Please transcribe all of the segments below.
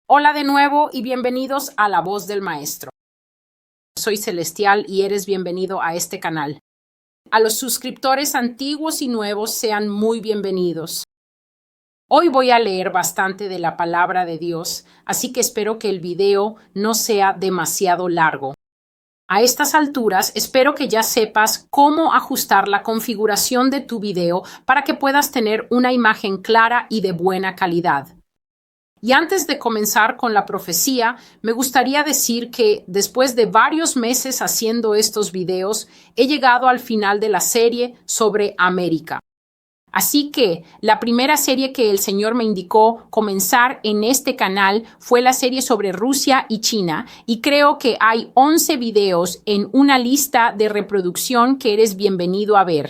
Hola de nuevo y bienvenidos a La Voz del Maestro. Soy Celestial y eres bienvenido a este canal. A los suscriptores antiguos y nuevos sean muy bienvenidos. Hoy voy a leer bastante de la palabra de Dios, así que espero que el video no sea demasiado largo. A estas alturas, espero que ya sepas cómo ajustar la configuración de tu video para que puedas tener una imagen clara y de buena calidad. Y antes de comenzar con la profecía, me gustaría decir que después de varios meses haciendo estos videos, he llegado al final de la serie sobre América. Así que la primera serie que el Señor me indicó comenzar en este canal fue la serie sobre Rusia y China, y creo que hay 11 videos en una lista de reproducción que eres bienvenido a ver.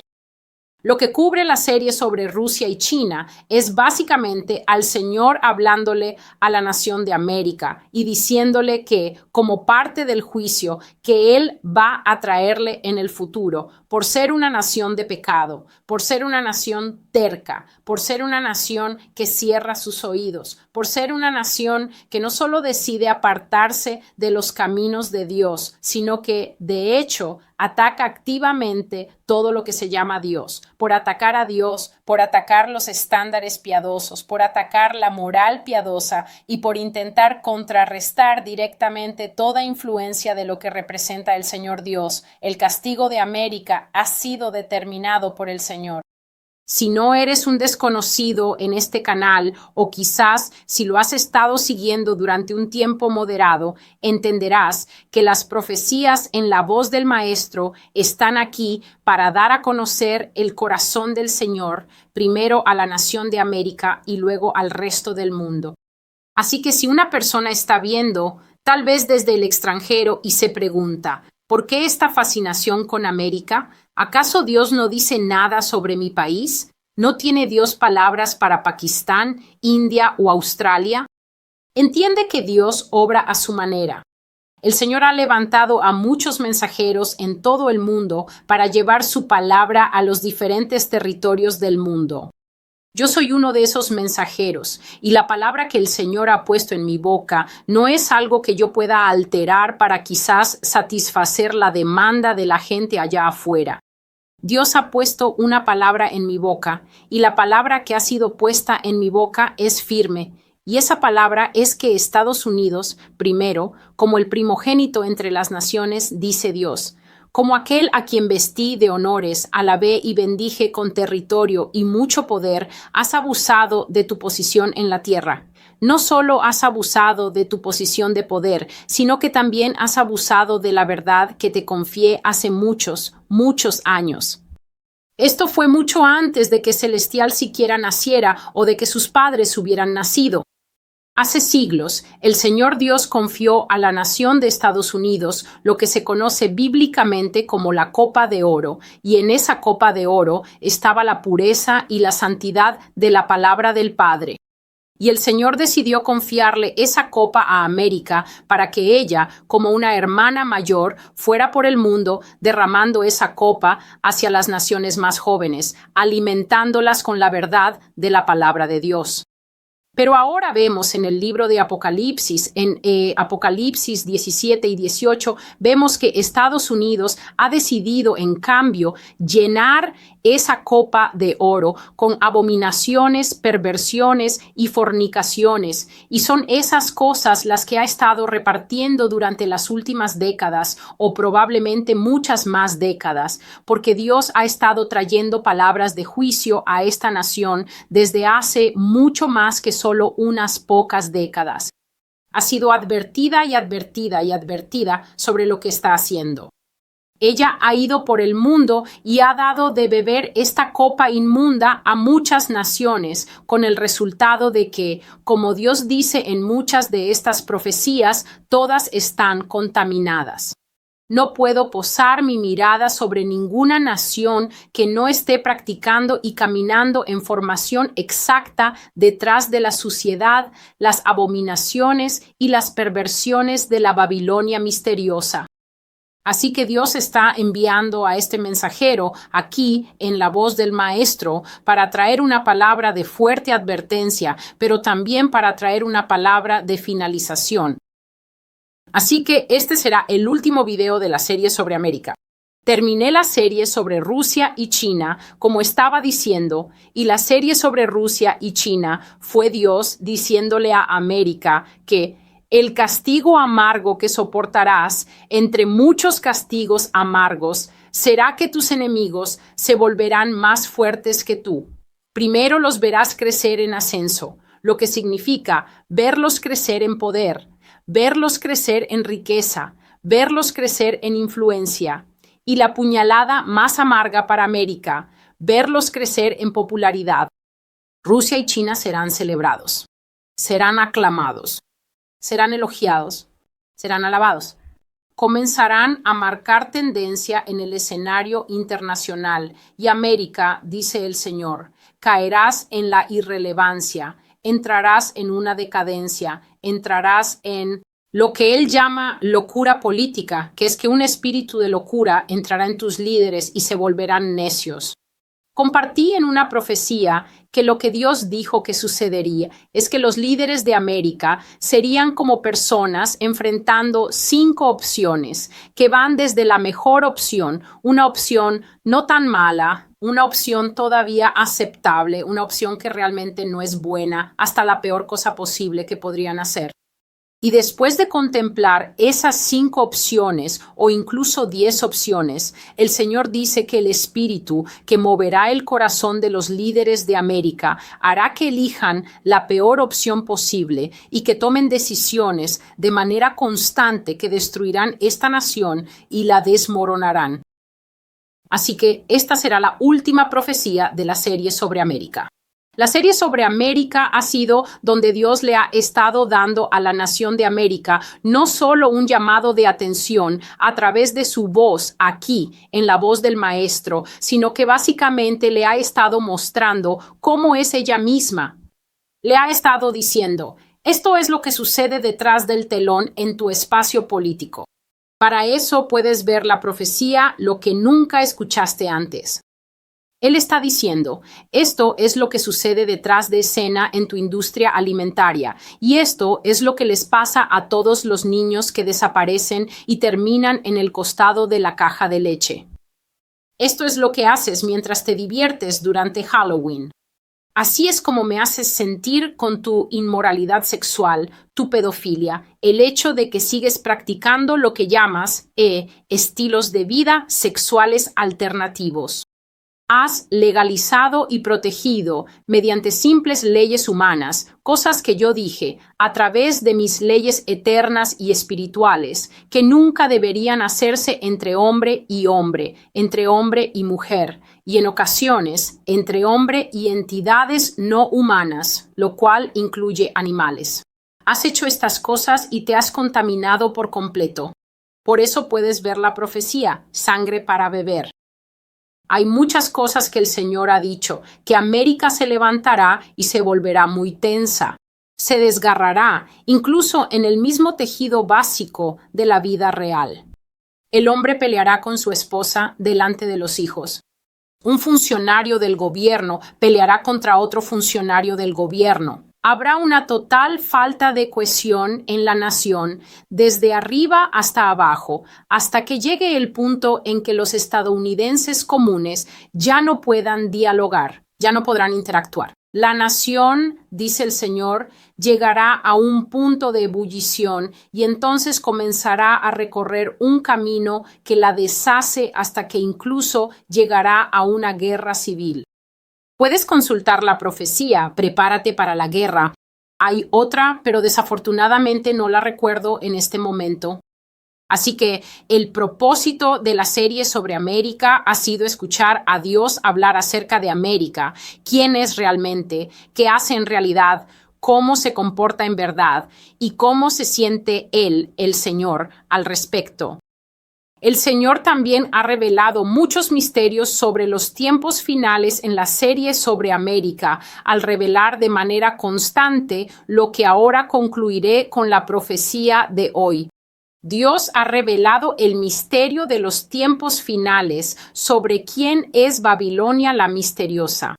Lo que cubre la serie sobre Rusia y China es básicamente al Señor hablándole a la nación de América y diciéndole que, como parte del juicio que Él va a traerle en el futuro, por ser una nación de pecado, por ser una nación terca, por ser una nación que cierra sus oídos, por ser una nación que no solo decide apartarse de los caminos de Dios, sino que, de hecho, ataca activamente todo lo que se llama Dios, por atacar a Dios, por atacar los estándares piadosos, por atacar la moral piadosa y por intentar contrarrestar directamente toda influencia de lo que representa el Señor Dios. El castigo de América ha sido determinado por el Señor. Si no eres un desconocido en este canal, o quizás si lo has estado siguiendo durante un tiempo moderado, entenderás que las profecías en la voz del Maestro están aquí para dar a conocer el corazón del Señor, primero a la nación de América y luego al resto del mundo. Así que si una persona está viendo, tal vez desde el extranjero, y se pregunta, ¿por qué esta fascinación con América? ¿Acaso Dios no dice nada sobre mi país? ¿No tiene Dios palabras para Pakistán, India o Australia? Entiende que Dios obra a su manera. El Señor ha levantado a muchos mensajeros en todo el mundo para llevar su palabra a los diferentes territorios del mundo. Yo soy uno de esos mensajeros, y la palabra que el Señor ha puesto en mi boca no es algo que yo pueda alterar para quizás satisfacer la demanda de la gente allá afuera. Dios ha puesto una palabra en mi boca, y la palabra que ha sido puesta en mi boca es firme, y esa palabra es que Estados Unidos, primero, como el primogénito entre las naciones, dice Dios, como aquel a quien vestí de honores, alabé y bendije con territorio y mucho poder, has abusado de tu posición en la tierra. No solo has abusado de tu posición de poder, sino que también has abusado de la verdad que te confié hace muchos, muchos años. Esto fue mucho antes de que Celestial siquiera naciera o de que sus padres hubieran nacido. Hace siglos, el Señor Dios confió a la nación de Estados Unidos lo que se conoce bíblicamente como la copa de oro, y en esa copa de oro estaba la pureza y la santidad de la palabra del Padre. Y el Señor decidió confiarle esa copa a América para que ella, como una hermana mayor, fuera por el mundo derramando esa copa hacia las naciones más jóvenes, alimentándolas con la verdad de la palabra de Dios. Pero ahora vemos en el libro de Apocalipsis, en Apocalipsis 17 y 18, vemos que Estados Unidos ha decidido, en cambio, llenar esa copa de oro con abominaciones, perversiones y fornicaciones. Y son esas cosas las que ha estado repartiendo durante las últimas décadas, o probablemente muchas más décadas, porque Dios ha estado trayendo palabras de juicio a esta nación desde hace mucho más que solo unas pocas décadas. Ha sido advertida y advertida y advertida sobre lo que está haciendo. Ella ha ido por el mundo y ha dado de beber esta copa inmunda a muchas naciones, con el resultado de que, como Dios dice en muchas de estas profecías, todas están contaminadas. No puedo posar mi mirada sobre ninguna nación que no esté practicando y caminando en formación exacta detrás de la suciedad, las abominaciones y las perversiones de la Babilonia misteriosa. Así que Dios está enviando a este mensajero aquí en la voz del Maestro para traer una palabra de fuerte advertencia, pero también para traer una palabra de finalización. Así que este será el último video de la serie sobre América. Terminé la serie sobre Rusia y China, como estaba diciendo, y la serie sobre Rusia y China fue Dios diciéndole a América que el castigo amargo que soportarás, entre muchos castigos amargos, será que tus enemigos se volverán más fuertes que tú. Primero los verás crecer en ascenso, lo que significa verlos crecer en poder, verlos crecer en riqueza, verlos crecer en influencia. Y la puñalada más amarga para América, verlos crecer en popularidad. Rusia y China serán celebrados, serán aclamados, serán elogiados, serán alabados. Comenzarán a marcar tendencia en el escenario internacional y América, dice el Señor, caerás en la irrelevancia, entrarás en una decadencia, entrarás en lo que él llama locura política, que es que un espíritu de locura entrará en tus líderes y se volverán necios. Compartí en una profecía que lo que Dios dijo que sucedería es que los líderes de América serían como personas enfrentando 5 opciones que van desde la mejor opción, una opción no tan mala, una opción todavía aceptable, una opción que realmente no es buena, hasta la peor cosa posible que podrían hacer. Y después de contemplar esas 5 opciones o incluso 10 opciones, el Señor dice que el Espíritu que moverá el corazón de los líderes de América hará que elijan la peor opción posible y que tomen decisiones de manera constante que destruirán esta nación y la desmoronarán. Así que esta será la última profecía de la serie sobre América. La serie sobre América ha sido donde Dios le ha estado dando a la nación de América no solo un llamado de atención a través de su voz aquí, en la voz del Maestro, sino que básicamente le ha estado mostrando cómo es ella misma. Le ha estado diciendo, esto es lo que sucede detrás del telón en tu espacio político. Para eso puedes ver la profecía, lo que nunca escuchaste antes. Él está diciendo, esto es lo que sucede detrás de escena en tu industria alimentaria y esto es lo que les pasa a todos los niños que desaparecen y terminan en el costado de la caja de leche. Esto es lo que haces mientras te diviertes durante Halloween. Así es como me haces sentir con tu inmoralidad sexual, tu pedofilia, el hecho de que sigues practicando lo que llamas estilos de vida sexuales alternativos. Has legalizado y protegido mediante simples leyes humanas, cosas que yo dije, a través de mis leyes eternas y espirituales, que nunca deberían hacerse entre hombre y mujer, y en ocasiones entre hombre y entidades no humanas, lo cual incluye animales. Has hecho estas cosas y te has contaminado por completo. Por eso puedes ver la profecía, sangre para beber. Hay muchas cosas que el Señor ha dicho, que América se levantará y se volverá muy tensa. Se desgarrará, incluso en el mismo tejido básico de la vida real. El hombre peleará con su esposa delante de los hijos. Un funcionario del gobierno peleará contra otro funcionario del gobierno. Habrá una total falta de cohesión en la nación desde arriba hasta abajo, hasta que llegue el punto en que los estadounidenses comunes ya no puedan dialogar, ya no podrán interactuar. La nación, dice el Señor, llegará a un punto de ebullición y entonces comenzará a recorrer un camino que la deshace hasta que incluso llegará a una guerra civil. Puedes consultar la profecía, prepárate para la guerra. Hay otra, pero desafortunadamente no la recuerdo en este momento. Así que el propósito de la serie sobre América ha sido escuchar a Dios hablar acerca de América, quién es realmente, qué hace en realidad, cómo se comporta en verdad y cómo se siente Él, el Señor, al respecto. El Señor también ha revelado muchos misterios sobre los tiempos finales en la serie sobre América, al revelar de manera constante lo que ahora concluiré con la profecía de hoy. Dios ha revelado el misterio de los tiempos finales sobre quién es Babilonia la misteriosa.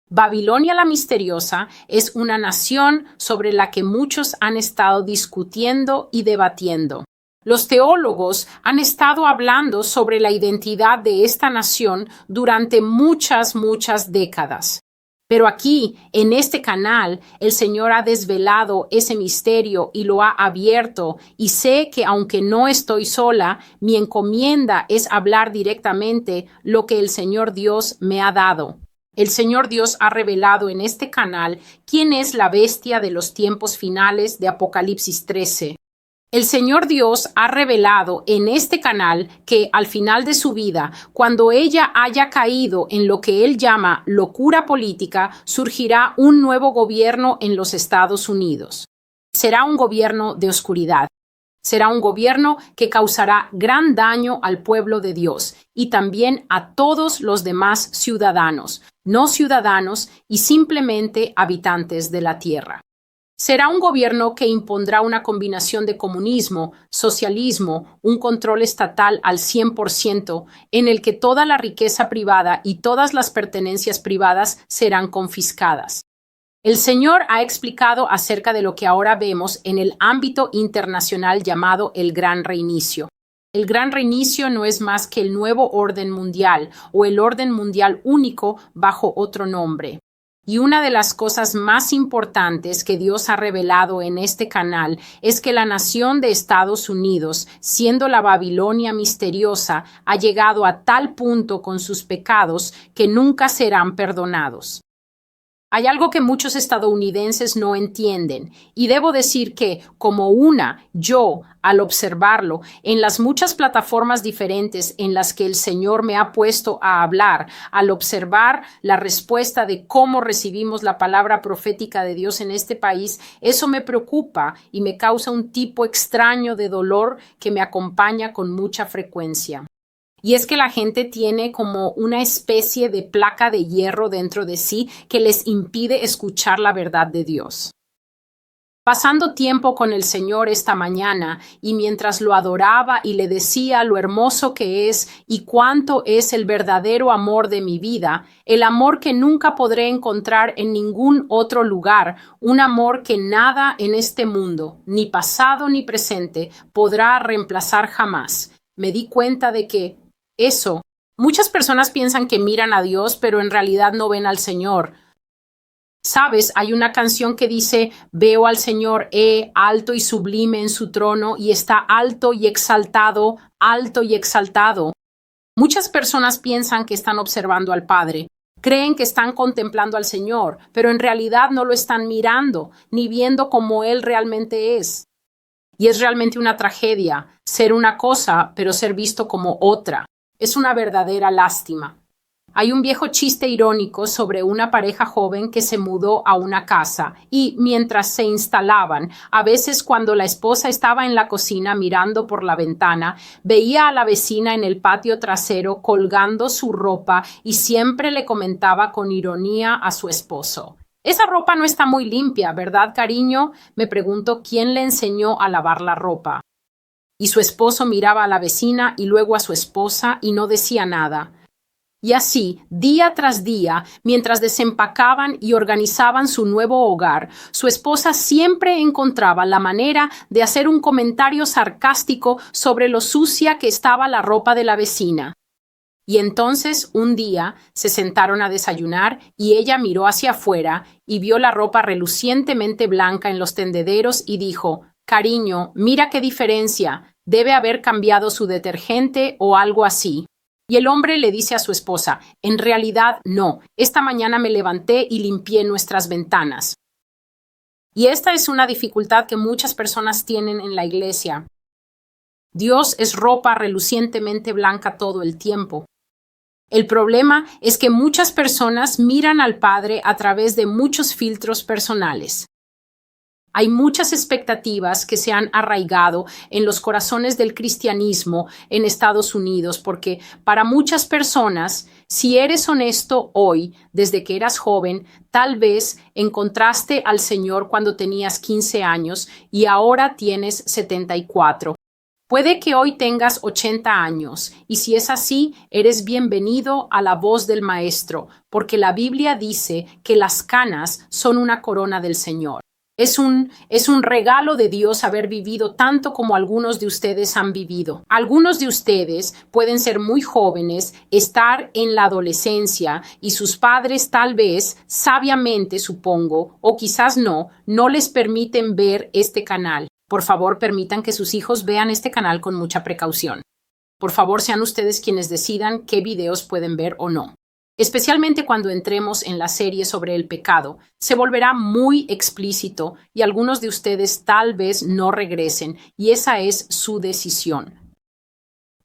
Babilonia la misteriosa es una nación sobre la que muchos han estado discutiendo y debatiendo. Los teólogos han estado hablando sobre la identidad de esta nación durante muchas décadas. Pero aquí, en este canal, el Señor ha desvelado ese misterio y lo ha abierto, y sé que aunque no estoy sola, mi encomienda es hablar directamente lo que el Señor Dios me ha dado. El Señor Dios ha revelado en este canal quién es la bestia de los tiempos finales de Apocalipsis 13. El Señor Dios ha revelado en este canal que al final de su vida, cuando ella haya caído en lo que él llama locura política, surgirá un nuevo gobierno en los Estados Unidos. Será un gobierno de oscuridad. Será un gobierno que causará gran daño al pueblo de Dios y también a todos los demás ciudadanos, no ciudadanos y simplemente habitantes de la tierra. Será un gobierno que impondrá una combinación de comunismo, socialismo, un control estatal al 100%, en el que toda la riqueza privada y todas las pertenencias privadas serán confiscadas. El Señor ha explicado acerca de lo que ahora vemos en el ámbito internacional llamado el Gran Reinicio. El Gran Reinicio no es más que el nuevo orden mundial o el orden mundial único bajo otro nombre. Y una de las cosas más importantes que Dios ha revelado en este canal es que la nación de Estados Unidos, siendo la Babilonia misteriosa, ha llegado a tal punto con sus pecados que nunca serán perdonados. Hay algo que muchos estadounidenses no entienden, y debo decir que, yo, al observarlo, en las muchas plataformas diferentes en las que el Señor me ha puesto a hablar, al observar la respuesta de cómo recibimos la palabra profética de Dios en este país, eso me preocupa y me causa un tipo extraño de dolor que me acompaña con mucha frecuencia. Y es que la gente tiene como una especie de placa de hierro dentro de sí que les impide escuchar la verdad de Dios. Pasando tiempo con el Señor esta mañana y mientras lo adoraba y le decía lo hermoso que es y cuánto es el verdadero amor de mi vida, el amor que nunca podré encontrar en ningún otro lugar, un amor que nada en este mundo, ni pasado ni presente, podrá reemplazar jamás, me di cuenta de que muchas personas piensan que miran a Dios, pero en realidad no ven al Señor. ¿Sabes? Hay una canción que dice, veo al Señor, alto y sublime en su trono, y está alto y exaltado, alto y exaltado. Muchas personas piensan que están observando al Padre. Creen que están contemplando al Señor, pero en realidad no lo están mirando, ni viendo como Él realmente es. Y es realmente una tragedia ser una cosa, pero ser visto como otra. Es una verdadera lástima. Hay un viejo chiste irónico sobre una pareja joven que se mudó a una casa y, mientras se instalaban, a veces cuando la esposa estaba en la cocina mirando por la ventana, veía a la vecina en el patio trasero colgando su ropa y siempre le comentaba con ironía a su esposo: «Esa ropa no está muy limpia, ¿verdad, cariño?». Me pregunto quién le enseñó a lavar la ropa. Y su esposo miraba a la vecina y luego a su esposa y no decía nada. Y así, día tras día, mientras desempacaban y organizaban su nuevo hogar, su esposa siempre encontraba la manera de hacer un comentario sarcástico sobre lo sucia que estaba la ropa de la vecina. Y entonces, un día, se sentaron a desayunar y ella miró hacia afuera y vio la ropa relucientemente blanca en los tendederos y dijo: «Cariño, mira qué diferencia, debe haber cambiado su detergente o algo así». Y el hombre le dice a su esposa: «En realidad no, esta mañana me levanté y limpié nuestras ventanas». Y esta es una dificultad que muchas personas tienen en la iglesia. Dios es ropa relucientemente blanca todo el tiempo. El problema es que muchas personas miran al Padre a través de muchos filtros personales. Hay muchas expectativas que se han arraigado en los corazones del cristianismo en Estados Unidos, porque para muchas personas, si eres honesto hoy, desde que eras joven, tal vez encontraste al Señor cuando tenías 15 años y ahora tienes 74. Puede que hoy tengas 80 años y si es así, eres bienvenido a la voz del Maestro, porque la Biblia dice que las canas son una corona del Señor. Es un regalo de Dios haber vivido tanto como algunos de ustedes han vivido. Algunos de ustedes pueden ser muy jóvenes, estar en la adolescencia y sus padres tal vez, sabiamente supongo, o quizás no les permiten ver este canal. Por favor, permitan que sus hijos vean este canal con mucha precaución. Por favor, sean ustedes quienes decidan qué videos pueden ver o no. Especialmente cuando entremos en la serie sobre el pecado, se volverá muy explícito y algunos de ustedes tal vez no regresen y esa es su decisión.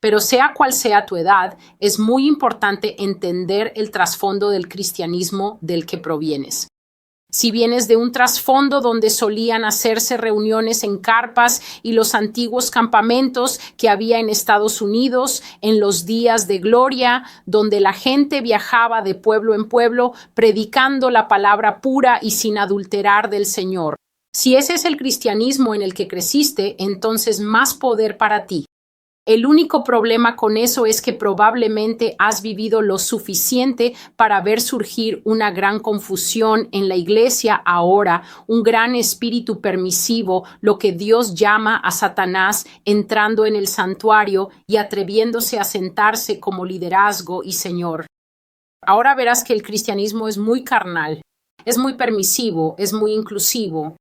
Pero sea cual sea tu edad, es muy importante entender el trasfondo del cristianismo del que provienes. Si vienes de un trasfondo donde solían hacerse reuniones en carpas y los antiguos campamentos que había en Estados Unidos en los días de gloria, donde la gente viajaba de pueblo en pueblo predicando la palabra pura y sin adulterar del Señor. Si ese es el cristianismo en el que creciste, entonces más poder para ti. El único problema con eso es que probablemente has vivido lo suficiente para ver surgir una gran confusión en la iglesia ahora, un gran espíritu permisivo, lo que Dios llama a Satanás entrando en el santuario y atreviéndose a sentarse como liderazgo y señor. Ahora verás que el cristianismo es muy carnal, es muy permisivo, es muy inclusivo.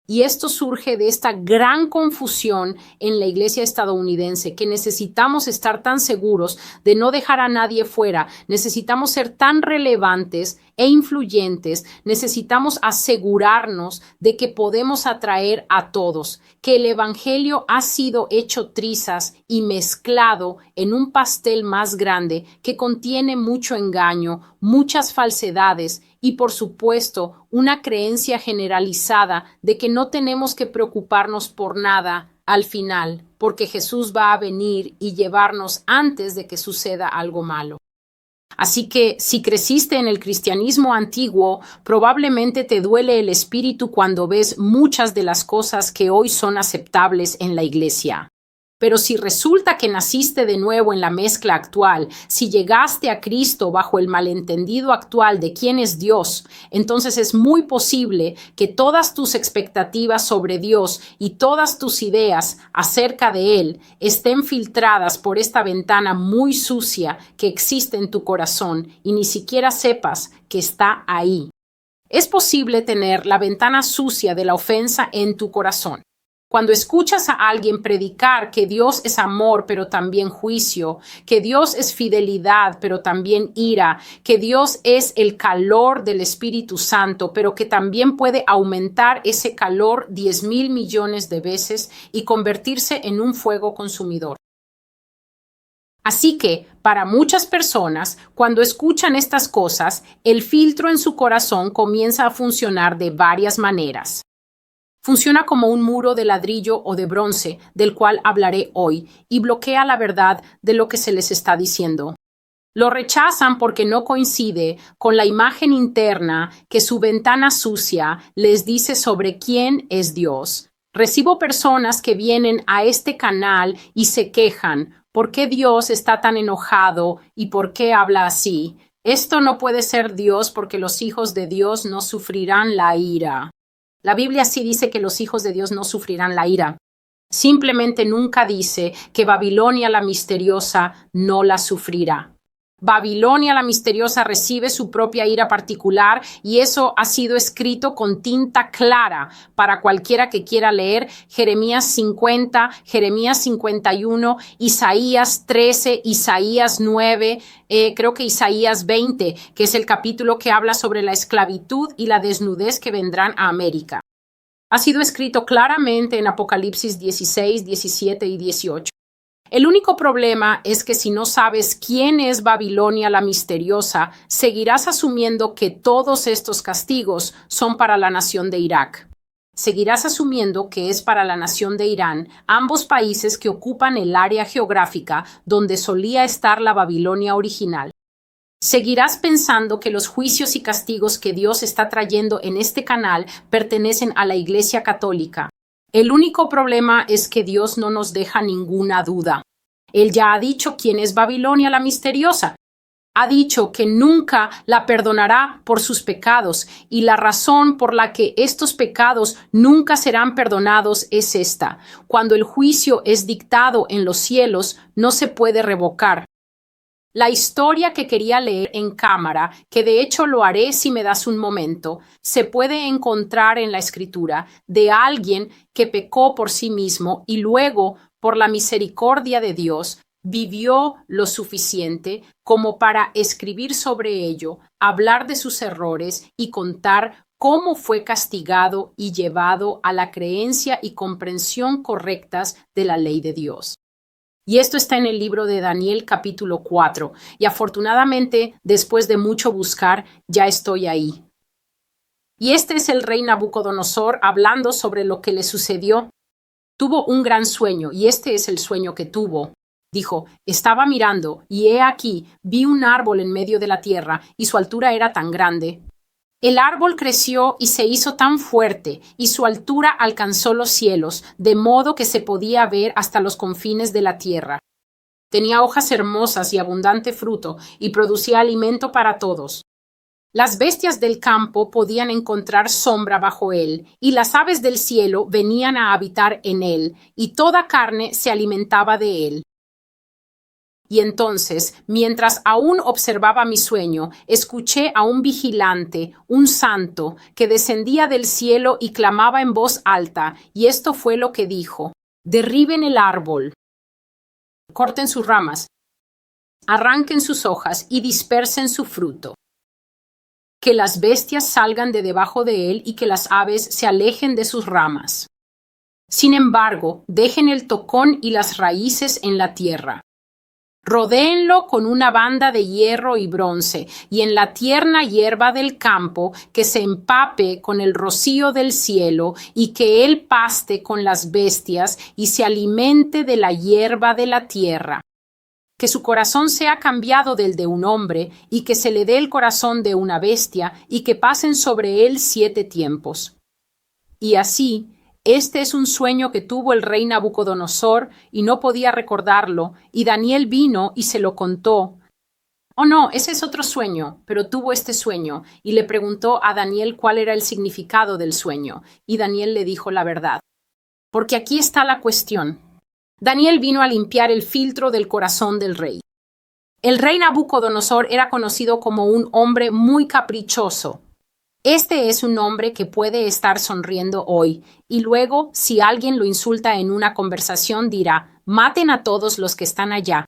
Y esto surge de esta gran confusión en la iglesia estadounidense, que necesitamos estar tan seguros de no dejar a nadie fuera, necesitamos ser tan relevantes e influyentes, necesitamos asegurarnos de que podemos atraer a todos, que el evangelio ha sido hecho trizas y mezclado en un pastel más grande que contiene mucho engaño, muchas falsedades y, por supuesto, una creencia generalizada de que no tenemos que preocuparnos por nada al final, porque Jesús va a venir y llevarnos antes de que suceda algo malo. Así que si creciste en el cristianismo antiguo, probablemente te duele el espíritu cuando ves muchas de las cosas que hoy son aceptables en la iglesia. Pero si resulta que naciste de nuevo en la mezcla actual, si llegaste a Cristo bajo el malentendido actual de quién es Dios, entonces es muy posible que todas tus expectativas sobre Dios y todas tus ideas acerca de Él estén filtradas por esta ventana muy sucia que existe en tu corazón y ni siquiera sepas que está ahí. Es posible tener la ventana sucia de la ofensa en tu corazón. Cuando escuchas a alguien predicar que Dios es amor, pero también juicio, que Dios es fidelidad, pero también ira, que Dios es el calor del Espíritu Santo, pero que también puede aumentar ese calor 10,000 millones de veces y convertirse en un fuego consumidor. Así que, para muchas personas, cuando escuchan estas cosas, el filtro en su corazón comienza a funcionar de varias maneras. Funciona como un muro de ladrillo o de bronce, del cual hablaré hoy, y bloquea la verdad de lo que se les está diciendo. Lo rechazan porque no coincide con la imagen interna que su ventana sucia les dice sobre quién es Dios. Recibo personas que vienen a este canal y se quejan. ¿Por qué Dios está tan enojado y por qué habla así? Esto no puede ser Dios porque los hijos de Dios no sufrirán la ira. La Biblia sí dice que los hijos de Dios no sufrirán la ira. Simplemente nunca dice que Babilonia la misteriosa no la sufrirá. Babilonia la misteriosa recibe su propia ira particular y eso ha sido escrito con tinta clara para cualquiera que quiera leer Jeremías 50, Jeremías 51, Isaías 13, Isaías 9, creo que Isaías 20, que es el capítulo que habla sobre la esclavitud y la desnudez que vendrán a América. Ha sido escrito claramente en Apocalipsis 16, 17 y 18. El único problema es que si no sabes quién es Babilonia la misteriosa, seguirás asumiendo que todos estos castigos son para la nación de Irak. Seguirás asumiendo que es para la nación de Irán, ambos países que ocupan el área geográfica donde solía estar la Babilonia original. Seguirás pensando que los juicios y castigos que Dios está trayendo en este canal pertenecen a la Iglesia Católica. El único problema es que Dios no nos deja ninguna duda. Él ya ha dicho quién es Babilonia la misteriosa. Ha dicho que nunca la perdonará por sus pecados, y la razón por la que estos pecados nunca serán perdonados es esta: cuando el juicio es dictado en los cielos, no se puede revocar. La historia que quería leer en cámara, que de hecho lo haré si me das un momento, se puede encontrar en la Escritura de alguien que pecó por sí mismo y luego, por la misericordia de Dios, vivió lo suficiente como para escribir sobre ello, hablar de sus errores y contar cómo fue castigado y llevado a la creencia y comprensión correctas de la ley de Dios. Y esto está en el libro de Daniel capítulo 4. Y afortunadamente, después de mucho buscar, ya estoy ahí. Y este es el rey Nabucodonosor hablando sobre lo que le sucedió. Tuvo un gran sueño, y este es el sueño que tuvo. Dijo: estaba mirando, y he aquí, vi un árbol en medio de la tierra, y su altura era tan grande. El árbol creció y se hizo tan fuerte, y su altura alcanzó los cielos, de modo que se podía ver hasta los confines de la tierra. Tenía hojas hermosas y abundante fruto, y producía alimento para todos. Las bestias del campo podían encontrar sombra bajo él, y las aves del cielo venían a habitar en él, y toda carne se alimentaba de él. Y entonces, mientras aún observaba mi sueño, escuché a un vigilante, un santo, que descendía del cielo y clamaba en voz alta, y esto fue lo que dijo: derriben el árbol, corten sus ramas, arranquen sus hojas y dispersen su fruto. Que las bestias salgan de debajo de él y que las aves se alejen de sus ramas. Sin embargo, dejen el tocón y las raíces en la tierra. Rodéenlo con una banda de hierro y bronce, y en la tierna hierba del campo que se empape con el rocío del cielo, y que él paste con las bestias y se alimente de la hierba de la tierra. Que su corazón sea cambiado del de un hombre, y que se le dé el corazón de una bestia, y que pasen sobre él 7 tiempos. Y así, este es un sueño que tuvo el rey Nabucodonosor y no podía recordarlo, y Daniel vino y se lo contó. Oh no, ese es otro sueño, pero tuvo este sueño, y le preguntó a Daniel cuál era el significado del sueño, y Daniel le dijo la verdad. Porque aquí está la cuestión. Daniel vino a limpiar el filtro del corazón del rey. El rey Nabucodonosor era conocido como un hombre muy caprichoso. Este es un hombre que puede estar sonriendo hoy, y luego, si alguien lo insulta en una conversación, dirá: maten a todos los que están allá.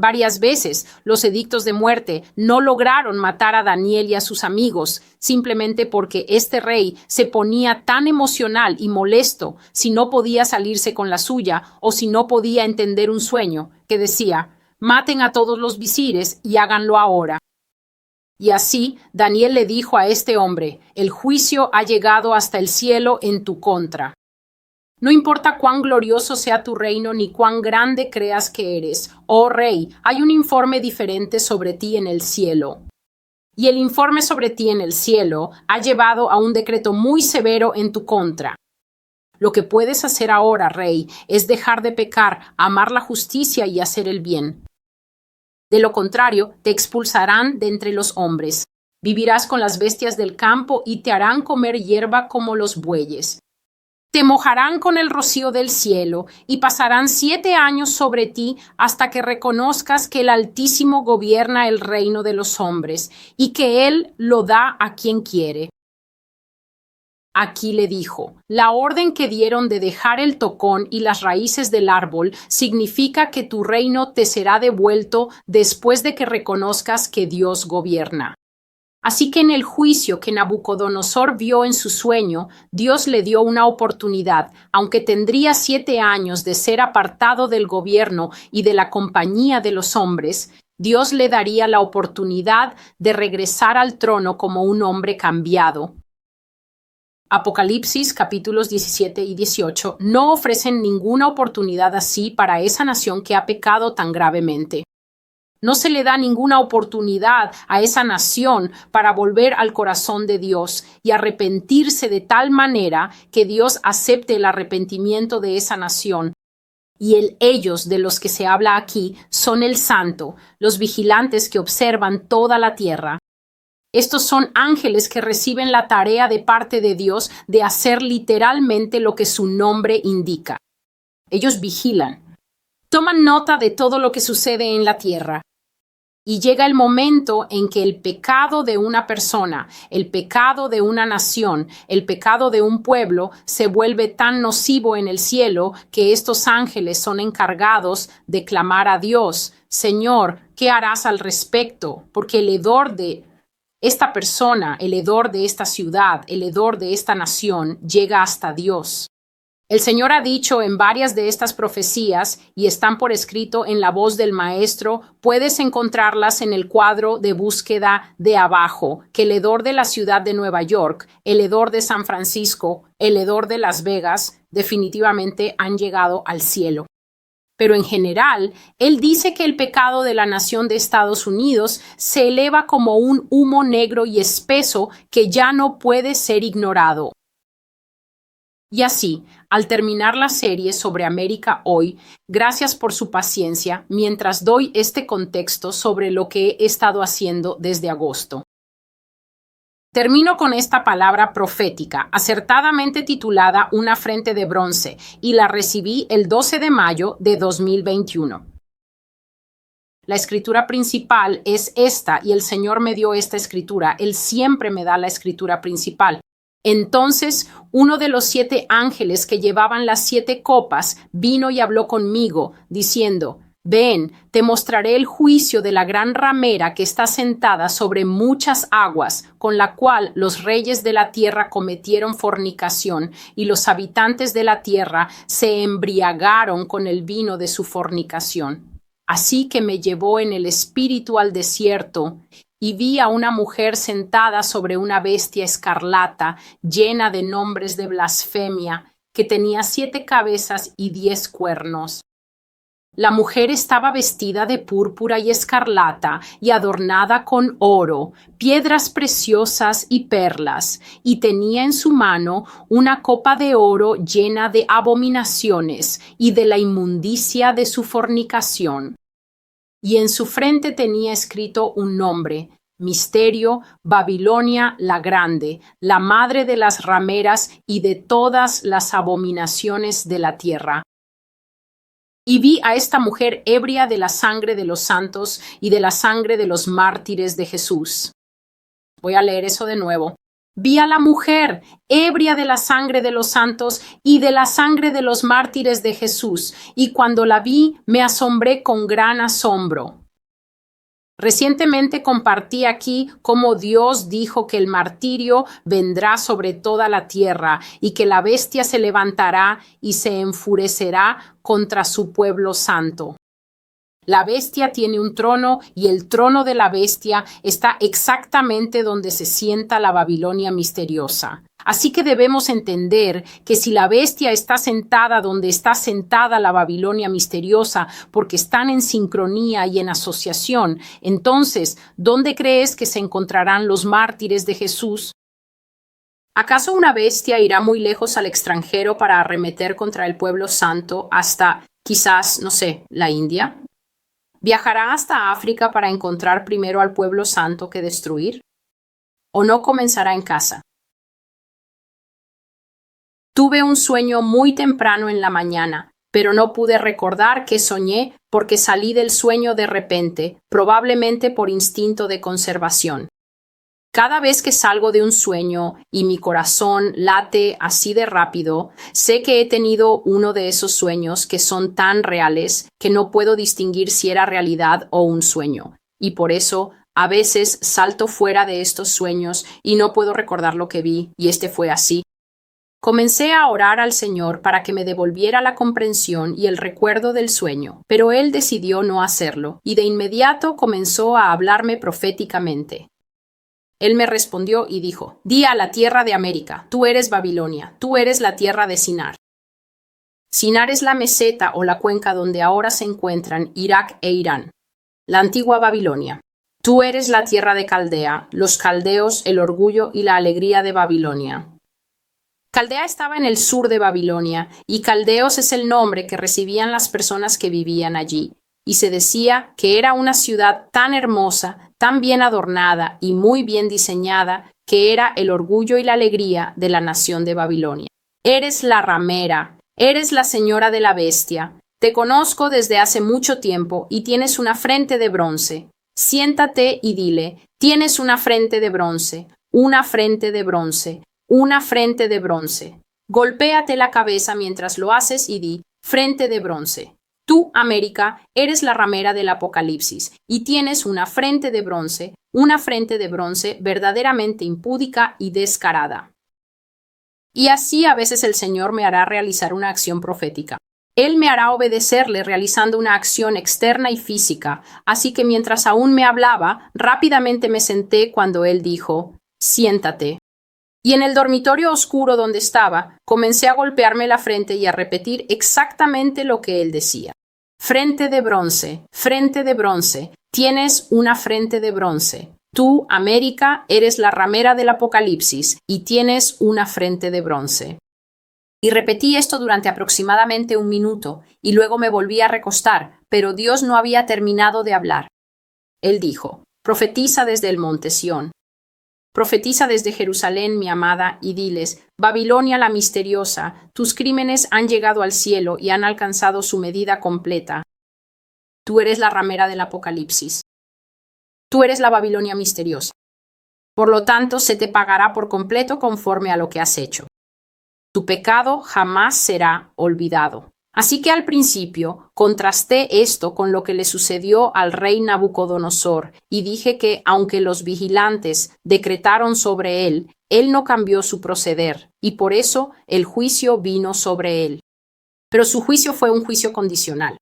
Varias veces, los edictos de muerte no lograron matar a Daniel y a sus amigos, simplemente porque este rey se ponía tan emocional y molesto si no podía salirse con la suya o si no podía entender un sueño, que decía: maten a todos los visires y háganlo ahora. Y así Daniel le dijo a este hombre: el juicio ha llegado hasta el cielo en tu contra. No importa cuán glorioso sea tu reino ni cuán grande creas que eres, oh rey, hay un informe diferente sobre ti en el cielo. Y el informe sobre ti en el cielo ha llevado a un decreto muy severo en tu contra. Lo que puedes hacer ahora, rey, es dejar de pecar, amar la justicia y hacer el bien. De lo contrario, te expulsarán de entre los hombres. Vivirás con las bestias del campo y te harán comer hierba como los bueyes. Te mojarán con el rocío del cielo y pasarán 7 años sobre ti hasta que reconozcas que el Altísimo gobierna el reino de los hombres y que Él lo da a quien quiere. Aquí le dijo: la orden que dieron de dejar el tocón y las raíces del árbol significa que tu reino te será devuelto después de que reconozcas que Dios gobierna. Así que en el juicio que Nabucodonosor vio en su sueño, Dios le dio una oportunidad, aunque tendría 7 años de ser apartado del gobierno y de la compañía de los hombres. Dios le daría la oportunidad de regresar al trono como un hombre cambiado. Apocalipsis capítulos 17 y 18 no ofrecen ninguna oportunidad así para esa nación que ha pecado tan gravemente. No se le da ninguna oportunidad a esa nación para volver al corazón de Dios y arrepentirse de tal manera que Dios acepte el arrepentimiento de esa nación. Y ellos de los que se habla aquí son el santo, los vigilantes que observan toda la tierra. Estos son ángeles que reciben la tarea de parte de Dios de hacer literalmente lo que su nombre indica. Ellos vigilan, toman nota de todo lo que sucede en la tierra. Y llega el momento en que el pecado de una persona, el pecado de una nación, el pecado de un pueblo se vuelve tan nocivo en el cielo que estos ángeles son encargados de clamar a Dios: Señor, ¿qué harás al respecto? Porque el hedor de esta persona, el hedor de esta ciudad, el hedor de esta nación llega hasta Dios. El Señor ha dicho en varias de estas profecías, y están por escrito en La Voz del Maestro, puedes encontrarlas en el cuadro de búsqueda de abajo, que el hedor de la ciudad de Nueva York, el hedor de San Francisco, el hedor de Las Vegas, definitivamente han llegado al cielo. Pero en general, él dice que el pecado de la nación de Estados Unidos se eleva como un humo negro y espeso que ya no puede ser ignorado. Y así, al terminar la serie sobre América hoy, gracias por su paciencia mientras doy este contexto sobre lo que he estado haciendo desde agosto. Termino con esta palabra profética, acertadamente titulada Una frente de bronce, y la recibí el 12 de mayo de 2021. La escritura principal es esta, y el Señor me dio esta escritura. Él siempre me da la escritura principal. Entonces, uno de los 7 ángeles que llevaban las 7 copas vino y habló conmigo, diciendo: Ven, te mostraré el juicio de la gran ramera que está sentada sobre muchas aguas, con la cual los reyes de la tierra cometieron fornicación, y los habitantes de la tierra se embriagaron con el vino de su fornicación. Así que me llevó en el espíritu al desierto, y vi a una mujer sentada sobre una bestia escarlata, llena de nombres de blasfemia, que tenía 7 cabezas y 10 cuernos. La mujer estaba vestida de púrpura y escarlata y adornada con oro, piedras preciosas y perlas, y tenía en su mano una copa de oro llena de abominaciones y de la inmundicia de su fornicación. Y en su frente tenía escrito un nombre: Misterio, Babilonia la Grande, la madre de las rameras y de todas las abominaciones de la tierra. Y vi a esta mujer ebria de la sangre de los santos y de la sangre de los mártires de Jesús. Voy a leer eso de nuevo. Vi a la mujer ebria de la sangre de los santos y de la sangre de los mártires de Jesús, y cuando la vi me asombré con gran asombro. Recientemente compartí aquí cómo Dios dijo que el martirio vendrá sobre toda la tierra y que la bestia se levantará y se enfurecerá contra su pueblo santo. La bestia tiene un trono y el trono de la bestia está exactamente donde se sienta la Babilonia misteriosa. Así que debemos entender que si la bestia está sentada donde está sentada la Babilonia misteriosa porque están en sincronía y en asociación, entonces, ¿dónde crees que se encontrarán los mártires de Jesús? ¿Acaso una bestia irá muy lejos al extranjero para arremeter contra el pueblo santo hasta, quizás, no sé, la India? ¿Viajará hasta África para encontrar primero al pueblo santo que destruir? ¿O no comenzará en casa? Tuve un sueño muy temprano en la mañana, pero no pude recordar qué soñé porque salí del sueño de repente, probablemente por instinto de conservación. Cada vez que salgo de un sueño y mi corazón late así de rápido, sé que he tenido uno de esos sueños que son tan reales que no puedo distinguir si era realidad o un sueño. Y por eso, a veces salto fuera de estos sueños y no puedo recordar lo que vi, y este fue así. Comencé a orar al Señor para que me devolviera la comprensión y el recuerdo del sueño, pero Él decidió no hacerlo, y de inmediato comenzó a hablarme proféticamente. Él me respondió y dijo: Di a la tierra de América, tú eres Babilonia, tú eres la tierra de Sinar. Sinar es la meseta o la cuenca donde ahora se encuentran Irak e Irán. La antigua Babilonia. Tú eres la tierra de Caldea, los caldeos, el orgullo y la alegría de Babilonia. Caldea estaba en el sur de Babilonia, y Caldeos es el nombre que recibían las personas que vivían allí, y se decía que era una ciudad tan hermosa, tan bien adornada y muy bien diseñada, que era el orgullo y la alegría de la nación de Babilonia. Eres la ramera, eres la señora de la bestia. Te conozco desde hace mucho tiempo y tienes una frente de bronce. Siéntate y dile, tienes una frente de bronce, una frente de bronce, una frente de bronce. Golpéate la cabeza mientras lo haces y di, frente de bronce. Tú, América, eres la ramera del Apocalipsis y tienes una frente de bronce verdaderamente impúdica y descarada. Y así a veces el Señor me hará realizar una acción profética. Él me hará obedecerle realizando una acción externa y física, así que mientras aún me hablaba, rápidamente me senté cuando Él dijo, siéntate. Y en el dormitorio oscuro donde estaba, comencé a golpearme la frente y a repetir exactamente lo que Él decía. Frente de bronce, tienes una frente de bronce. Tú, América, eres la ramera del Apocalipsis y tienes una frente de bronce. Y repetí esto durante aproximadamente 1 minuto, y luego me volví a recostar, pero Dios no había terminado de hablar. Él dijo, profetiza desde el monte Sión. Profetiza desde Jerusalén, mi amada, y diles, Babilonia la misteriosa, tus crímenes han llegado al cielo y han alcanzado su medida completa. Tú eres la ramera del Apocalipsis. Tú eres la Babilonia misteriosa. Por lo tanto, se te pagará por completo conforme a lo que has hecho. Tu pecado jamás será olvidado. Así que al principio contrasté esto con lo que le sucedió al rey Nabucodonosor y dije que, aunque los vigilantes decretaron sobre él, él no cambió su proceder y por eso el juicio vino sobre él. Pero su juicio fue un juicio condicional.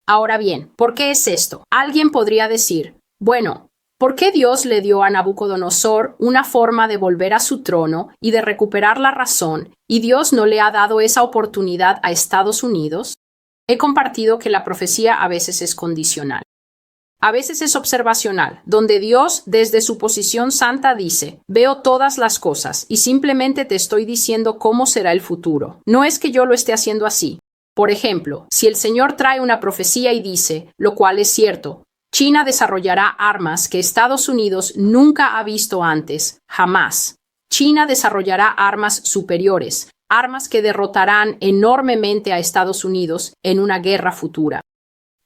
Ahora bien, ¿por qué es esto? Alguien podría decir, bueno, ¿por qué Dios le dio a Nabucodonosor una forma de volver a su trono y de recuperar la razón, y Dios no le ha dado esa oportunidad a Estados Unidos? He compartido que la profecía a veces es condicional. A veces es observacional, donde Dios, desde su posición santa, dice, veo todas las cosas y simplemente te estoy diciendo cómo será el futuro. No es que yo lo esté haciendo así. Por ejemplo, si el Señor trae una profecía y dice, lo cual es cierto, China desarrollará armas que Estados Unidos nunca ha visto antes, jamás. China desarrollará armas superiores, armas que derrotarán enormemente a Estados Unidos en una guerra futura.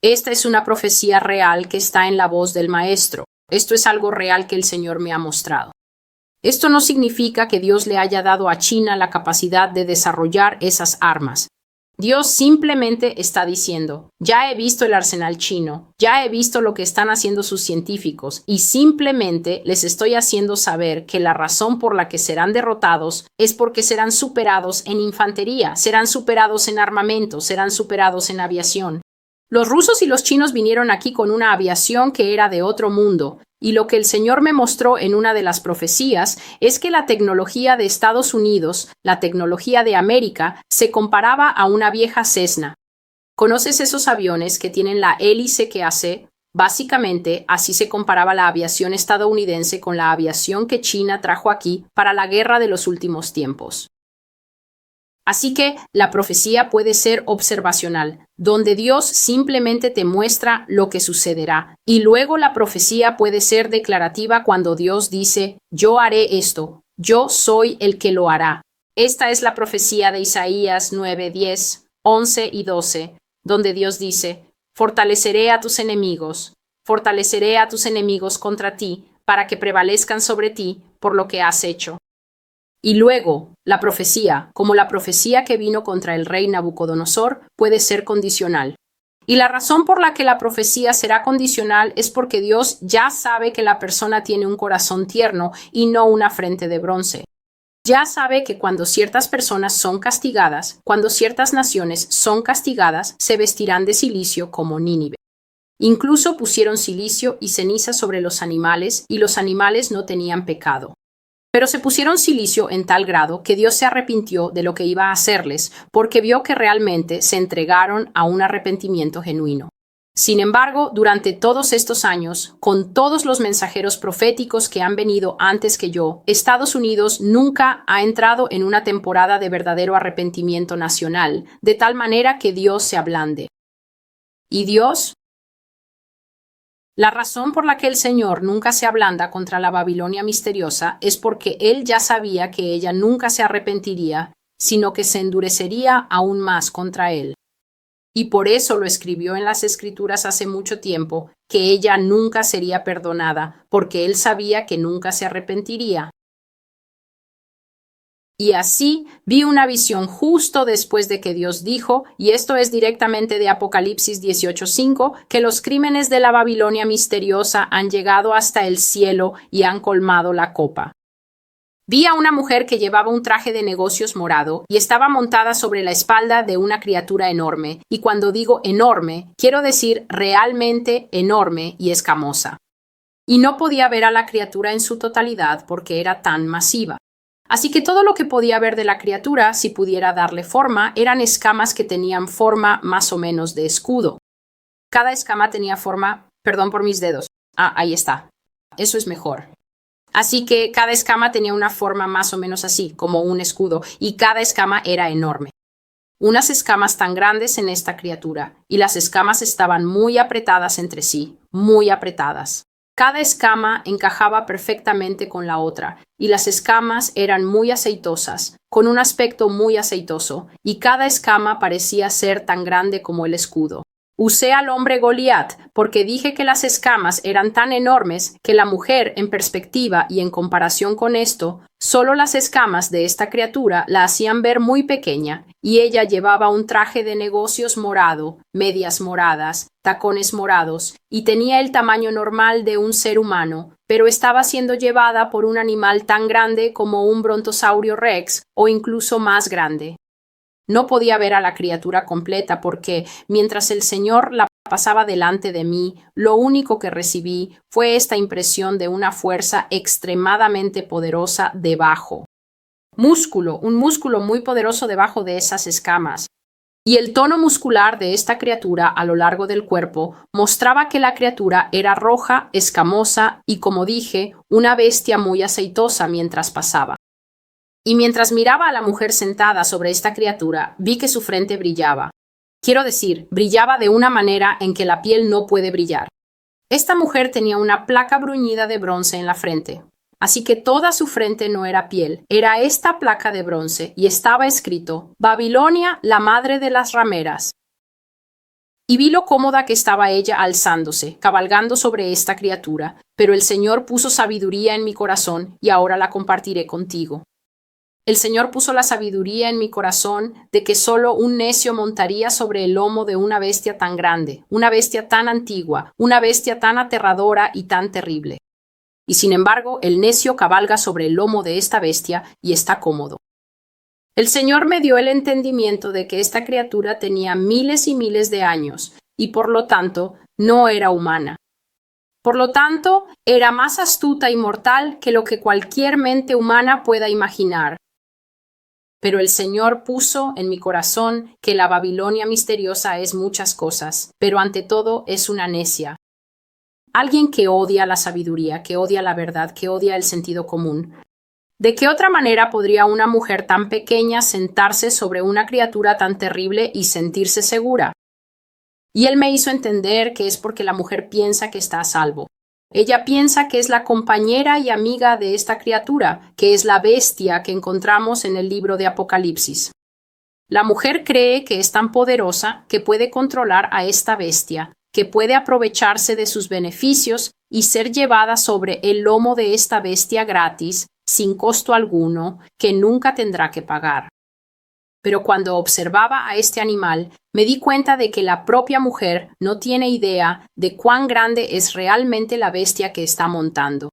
Esta es una profecía real que está en la voz del Maestro. Esto es algo real que el Señor me ha mostrado. Esto no significa que Dios le haya dado a China la capacidad de desarrollar esas armas. Dios simplemente está diciendo, ya he visto el arsenal chino, ya he visto lo que están haciendo sus científicos y simplemente les estoy haciendo saber que la razón por la que serán derrotados es porque serán superados en infantería, serán superados en armamento, serán superados en aviación. Los rusos y los chinos vinieron aquí con una aviación que era de otro mundo, y lo que el Señor me mostró en una de las profecías es que la tecnología de Estados Unidos, la tecnología de América, se comparaba a una vieja Cessna. ¿Conoces esos aviones que tienen la hélice que hace? Básicamente, así se comparaba la aviación estadounidense con la aviación que China trajo aquí para la guerra de los últimos tiempos. Así que la profecía puede ser observacional, donde Dios simplemente te muestra lo que sucederá, y luego la profecía puede ser declarativa cuando Dios dice, yo haré esto, yo soy el que lo hará. Esta es la profecía de Isaías 9, 10, 11 y 12, donde Dios dice, fortaleceré a tus enemigos contra ti, para que prevalezcan sobre ti por lo que has hecho. Y luego, la profecía, como la profecía que vino contra el rey Nabucodonosor, puede ser condicional. Y la razón por la que la profecía será condicional es porque Dios ya sabe que la persona tiene un corazón tierno y no una frente de bronce. Ya sabe que cuando ciertas personas son castigadas, cuando ciertas naciones son castigadas, se vestirán de cilicio como Nínive. Incluso pusieron cilicio y ceniza sobre los animales, y los animales no tenían pecado. Pero se pusieron cilicio en tal grado que Dios se arrepintió de lo que iba a hacerles, porque vio que realmente se entregaron a un arrepentimiento genuino. Sin embargo, durante todos estos años, con todos los mensajeros proféticos que han venido antes que yo, Estados Unidos nunca ha entrado en una temporada de verdadero arrepentimiento nacional, de tal manera que Dios se ablande. ¿Y Dios? La razón por la que el Señor nunca se ablanda contra la Babilonia misteriosa es porque Él ya sabía que ella nunca se arrepentiría, sino que se endurecería aún más contra Él. Y por eso lo escribió en las Escrituras hace mucho tiempo, que ella nunca sería perdonada, porque Él sabía que nunca se arrepentiría. Y así vi una visión justo después de que Dios dijo, y esto es directamente de Apocalipsis 18:5, que los crímenes de la Babilonia misteriosa han llegado hasta el cielo y han colmado la copa. Vi a una mujer que llevaba un traje de negocios morado y estaba montada sobre la espalda de una criatura enorme, y cuando digo enorme, quiero decir realmente enorme y escamosa. Y no podía ver a la criatura en su totalidad porque era tan masiva. Así que todo lo que podía ver de la criatura, si pudiera darle forma, eran escamas que tenían forma más o menos de escudo. Cada escama tenía forma, perdón por mis dedos. Ahí está. Eso es mejor. Así que cada escama tenía una forma más o menos así, como un escudo, y cada escama era enorme. Unas escamas tan grandes en esta criatura, y las escamas estaban muy apretadas entre sí, muy apretadas. Cada escama encajaba perfectamente con la otra, y las escamas eran muy aceitosas, con un aspecto muy aceitoso, y cada escama parecía ser tan grande como el escudo. Usé al hombre Goliat porque dije que las escamas eran tan enormes que la mujer, en perspectiva y en comparación con esto, solo las escamas de esta criatura la hacían ver muy pequeña, y ella llevaba un traje de negocios morado, medias moradas, tacones morados, y tenía el tamaño normal de un ser humano, pero estaba siendo llevada por un animal tan grande como un brontosaurio rex o incluso más grande. No podía ver a la criatura completa porque, mientras el Señor la pasaba delante de mí, lo único que recibí fue esta impresión de una fuerza extremadamente poderosa debajo. Un músculo muy poderoso debajo de esas escamas. Y el tono muscular de esta criatura a lo largo del cuerpo mostraba que la criatura era roja, escamosa y, como dije, una bestia muy aceitosa mientras pasaba. Y mientras miraba a la mujer sentada sobre esta criatura, vi que su frente brillaba. Quiero decir, brillaba de una manera en que la piel no puede brillar. Esta mujer tenía una placa bruñida de bronce en la frente. Así que toda su frente no era piel, era esta placa de bronce y estaba escrito Babilonia, la madre de las rameras. Y vi lo cómoda que estaba ella alzándose, cabalgando sobre esta criatura, pero el Señor puso sabiduría en mi corazón y ahora la compartiré contigo. El Señor puso la sabiduría en mi corazón de que solo un necio montaría sobre el lomo de una bestia tan grande, una bestia tan antigua, una bestia tan aterradora y tan terrible. Y sin embargo, el necio cabalga sobre el lomo de esta bestia y está cómodo. El Señor me dio el entendimiento de que esta criatura tenía miles y miles de años y por lo tanto no era humana. Por lo tanto, era más astuta y mortal que lo que cualquier mente humana pueda imaginar. Pero el Señor puso en mi corazón que la Babilonia misteriosa es muchas cosas, pero ante todo es una necia. Alguien que odia la sabiduría, que odia la verdad, que odia el sentido común. ¿De qué otra manera podría una mujer tan pequeña sentarse sobre una criatura tan terrible y sentirse segura? Y él me hizo entender que es porque la mujer piensa que está a salvo. Ella piensa que es la compañera y amiga de esta criatura, que es la bestia que encontramos en el libro de Apocalipsis. La mujer cree que es tan poderosa que puede controlar a esta bestia, que puede aprovecharse de sus beneficios y ser llevada sobre el lomo de esta bestia gratis, sin costo alguno, que nunca tendrá que pagar. Pero cuando observaba a este animal, me di cuenta de que la propia mujer no tiene idea de cuán grande es realmente la bestia que está montando.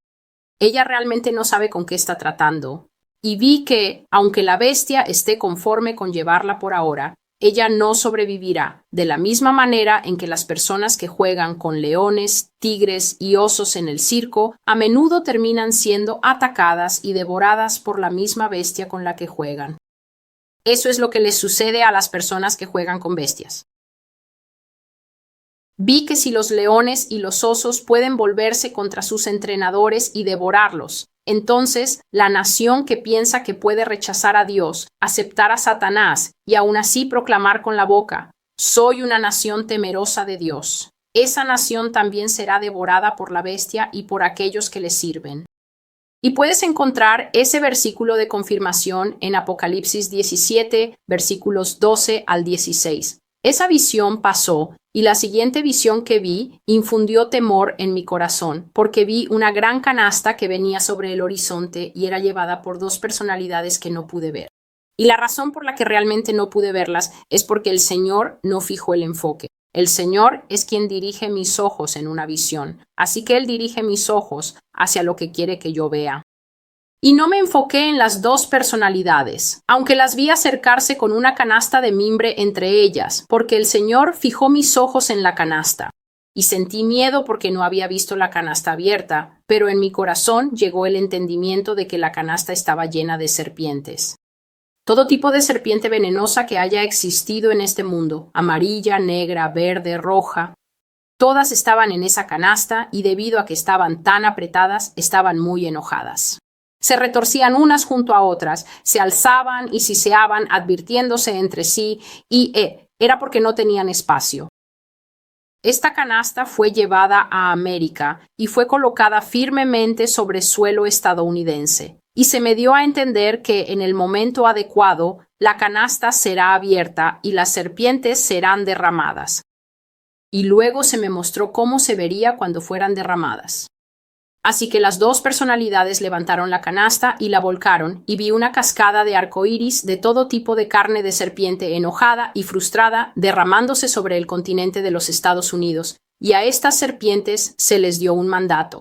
Ella realmente no sabe con qué está tratando. Y vi que, aunque la bestia esté conforme con llevarla por ahora, ella no sobrevivirá, de la misma manera en que las personas que juegan con leones, tigres y osos en el circo a menudo terminan siendo atacadas y devoradas por la misma bestia con la que juegan. Eso es lo que les sucede a las personas que juegan con bestias. Vi que si los leones y los osos pueden volverse contra sus entrenadores y devorarlos, entonces la nación que piensa que puede rechazar a Dios, aceptar a Satanás y aún así proclamar con la boca: soy una nación temerosa de Dios. Esa nación también será devorada por la bestia y por aquellos que le sirven. Y puedes encontrar ese versículo de confirmación en Apocalipsis 17, versículos 12 al 16. Esa visión pasó y la siguiente visión que vi infundió temor en mi corazón, porque vi una gran canasta que venía sobre el horizonte y era llevada por dos personalidades que no pude ver. Y la razón por la que realmente no pude verlas es porque el Señor no fijó el enfoque. El Señor es quien dirige mis ojos en una visión, así que Él dirige mis ojos hacia lo que quiere que yo vea. Y no me enfoqué en las dos personalidades, aunque las vi acercarse con una canasta de mimbre entre ellas, porque el Señor fijó mis ojos en la canasta. Y sentí miedo porque no había visto la canasta abierta, pero en mi corazón llegó el entendimiento de que la canasta estaba llena de serpientes. Todo tipo de serpiente venenosa que haya existido en este mundo, amarilla, negra, verde, roja, todas estaban en esa canasta y debido a que estaban tan apretadas, estaban muy enojadas. Se retorcían unas junto a otras, se alzaban y siseaban, advirtiéndose entre sí, y era porque no tenían espacio. Esta canasta fue llevada a América y fue colocada firmemente sobre suelo estadounidense. Y se me dio a entender que en el momento adecuado la canasta será abierta y las serpientes serán derramadas. Y luego se me mostró cómo se vería cuando fueran derramadas. Así que las dos personalidades levantaron la canasta y la volcaron, y vi una cascada de arcoíris de todo tipo de carne de serpiente enojada y frustrada derramándose sobre el continente de los Estados Unidos, y a estas serpientes se les dio un mandato.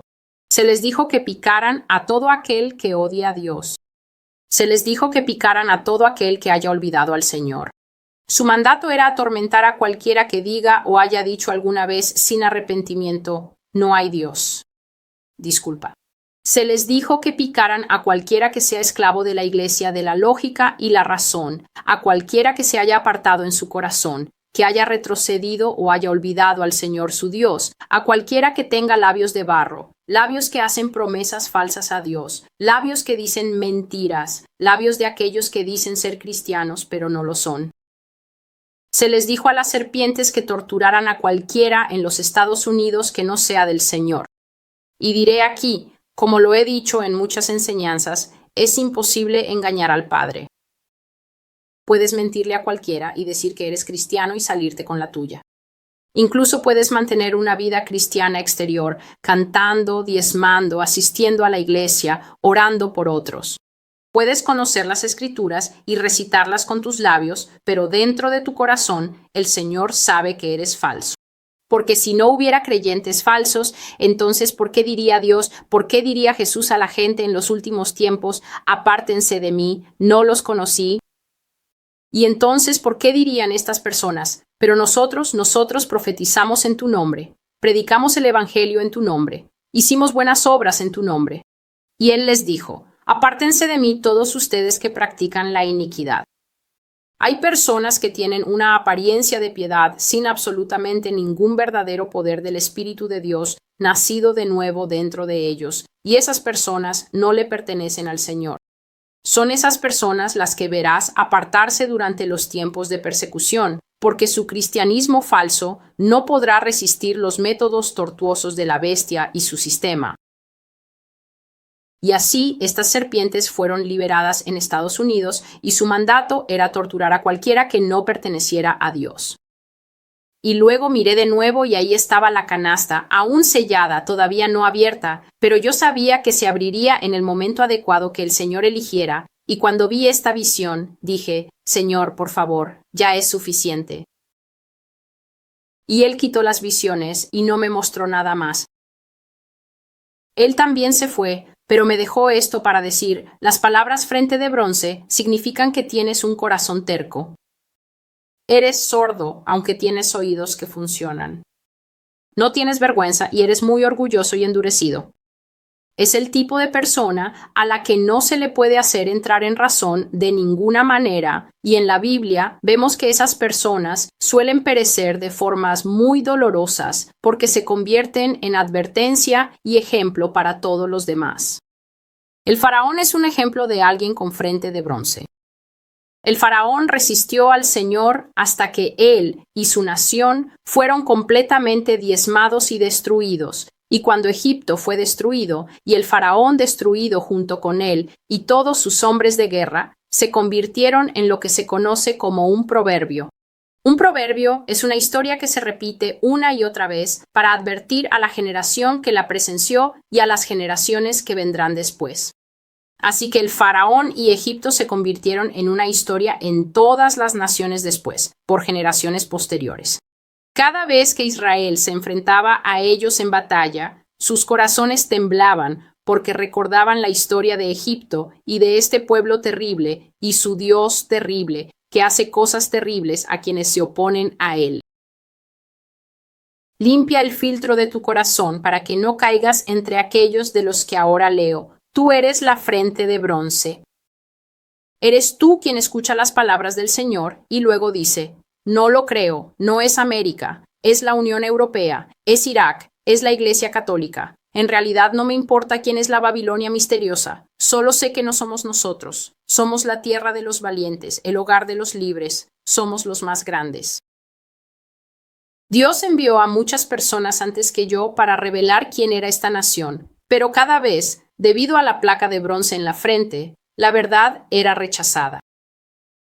Se les dijo que picaran a todo aquel que odia a Dios. Se les dijo que picaran a todo aquel que haya olvidado al Señor. Su mandato era atormentar a cualquiera que diga o haya dicho alguna vez sin arrepentimiento: no hay Dios. Disculpa. Se les dijo que picaran a cualquiera que sea esclavo de la iglesia de la lógica y la razón, a cualquiera que se haya apartado en su corazón, que haya retrocedido o haya olvidado al Señor su Dios, a cualquiera que tenga labios de barro, labios que hacen promesas falsas a Dios, labios que dicen mentiras, labios de aquellos que dicen ser cristianos pero no lo son. Se les dijo a las serpientes que torturaran a cualquiera en los Estados Unidos que no sea del Señor. Y diré aquí, como lo he dicho en muchas enseñanzas, es imposible engañar al Padre. Puedes mentirle a cualquiera y decir que eres cristiano y salirte con la tuya. Incluso puedes mantener una vida cristiana exterior, cantando, diezmando, asistiendo a la iglesia, orando por otros. Puedes conocer las Escrituras y recitarlas con tus labios, pero dentro de tu corazón el Señor sabe que eres falso. Porque si no hubiera creyentes falsos, entonces ¿por qué diría Dios, por qué diría Jesús a la gente en los últimos tiempos: apártense de mí, no los conocí? Y entonces, ¿por qué dirían estas personas: pero nosotros profetizamos en tu nombre, predicamos el evangelio en tu nombre, hicimos buenas obras en tu nombre? Y él les dijo: apártense de mí todos ustedes que practican la iniquidad. Hay personas que tienen una apariencia de piedad sin absolutamente ningún verdadero poder del Espíritu de Dios nacido de nuevo dentro de ellos, y esas personas no le pertenecen al Señor. Son esas personas las que verás apartarse durante los tiempos de persecución, porque su cristianismo falso no podrá resistir los métodos tortuosos de la bestia y su sistema. Y así estas serpientes fueron liberadas en Estados Unidos y su mandato era torturar a cualquiera que no perteneciera a Dios. Y luego miré de nuevo y ahí estaba la canasta, aún sellada, todavía no abierta, pero yo sabía que se abriría en el momento adecuado que el Señor eligiera, y cuando vi esta visión, dije: Señor, por favor, ya es suficiente. Y Él quitó las visiones y no me mostró nada más. Él también se fue, pero me dejó esto para decir: las palabras frente de bronce significan que tienes un corazón terco. Eres sordo, aunque tienes oídos que funcionan. No tienes vergüenza y eres muy orgulloso y endurecido. Es el tipo de persona a la que no se le puede hacer entrar en razón de ninguna manera, y en la Biblia vemos que esas personas suelen perecer de formas muy dolorosas porque se convierten en advertencia y ejemplo para todos los demás. El faraón es un ejemplo de alguien con frente de bronce. El faraón resistió al Señor hasta que él y su nación fueron completamente diezmados y destruidos. Y cuando Egipto fue destruido y el faraón destruido junto con él y todos sus hombres de guerra, se convirtieron en lo que se conoce como un proverbio. Un proverbio es una historia que se repite una y otra vez para advertir a la generación que la presenció y a las generaciones que vendrán después. Así que el faraón y Egipto se convirtieron en una historia en todas las naciones después, por generaciones posteriores. Cada vez que Israel se enfrentaba a ellos en batalla, sus corazones temblaban porque recordaban la historia de Egipto y de este pueblo terrible y su Dios terrible que hace cosas terribles a quienes se oponen a él. Limpia el filtro de tu corazón para que no caigas entre aquellos de los que ahora leo. Tú eres la frente de bronce. Eres tú quien escucha las palabras del Señor y luego dice: no lo creo, no es América, es la Unión Europea, es Irak, es la Iglesia Católica. En realidad no me importa quién es la Babilonia misteriosa, solo sé que no somos nosotros. Somos la tierra de los valientes, el hogar de los libres, somos los más grandes. Dios envió a muchas personas antes que yo para revelar quién era esta nación, pero cada vez, debido a la placa de bronce en la frente, la verdad era rechazada.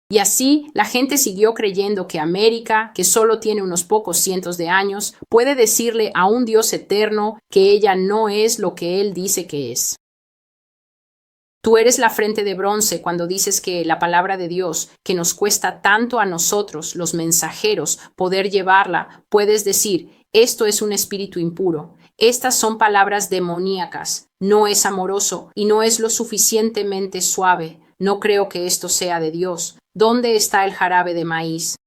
Y así la gente siguió creyendo que América, que solo tiene unos pocos cientos de años, puede decirle a un Dios eterno que ella no es lo que Él dice que es. Tú eres la frente de bronce cuando dices que la palabra de Dios, que nos cuesta tanto a nosotros, los mensajeros, poder llevarla, puedes decir: esto es un espíritu impuro. Estas son palabras demoníacas. No es amoroso y no es lo suficientemente suave. No creo que esto sea de Dios. ¿Dónde está el jarabe de maíz?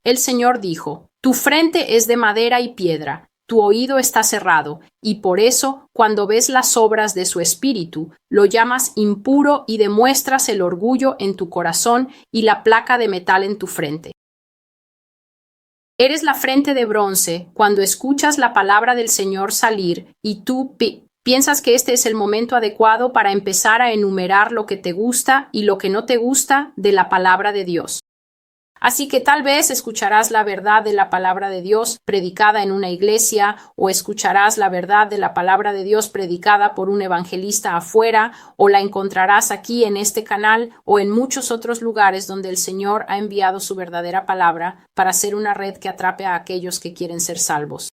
El Señor dijo: tu frente es de madera y piedra, tu oído está cerrado, y por eso, cuando ves las obras de su espíritu, lo llamas impuro y demuestras el orgullo en tu corazón y la placa de metal en tu frente. Eres la frente de bronce cuando escuchas la palabra del Señor salir y tú piensas que este es el momento adecuado para empezar a enumerar lo que te gusta y lo que no te gusta de la palabra de Dios. Así que tal vez escucharás la verdad de la palabra de Dios predicada en una iglesia, o escucharás la verdad de la palabra de Dios predicada por un evangelista afuera, o la encontrarás aquí en este canal o en muchos otros lugares donde el Señor ha enviado su verdadera palabra para ser una red que atrape a aquellos que quieren ser salvos.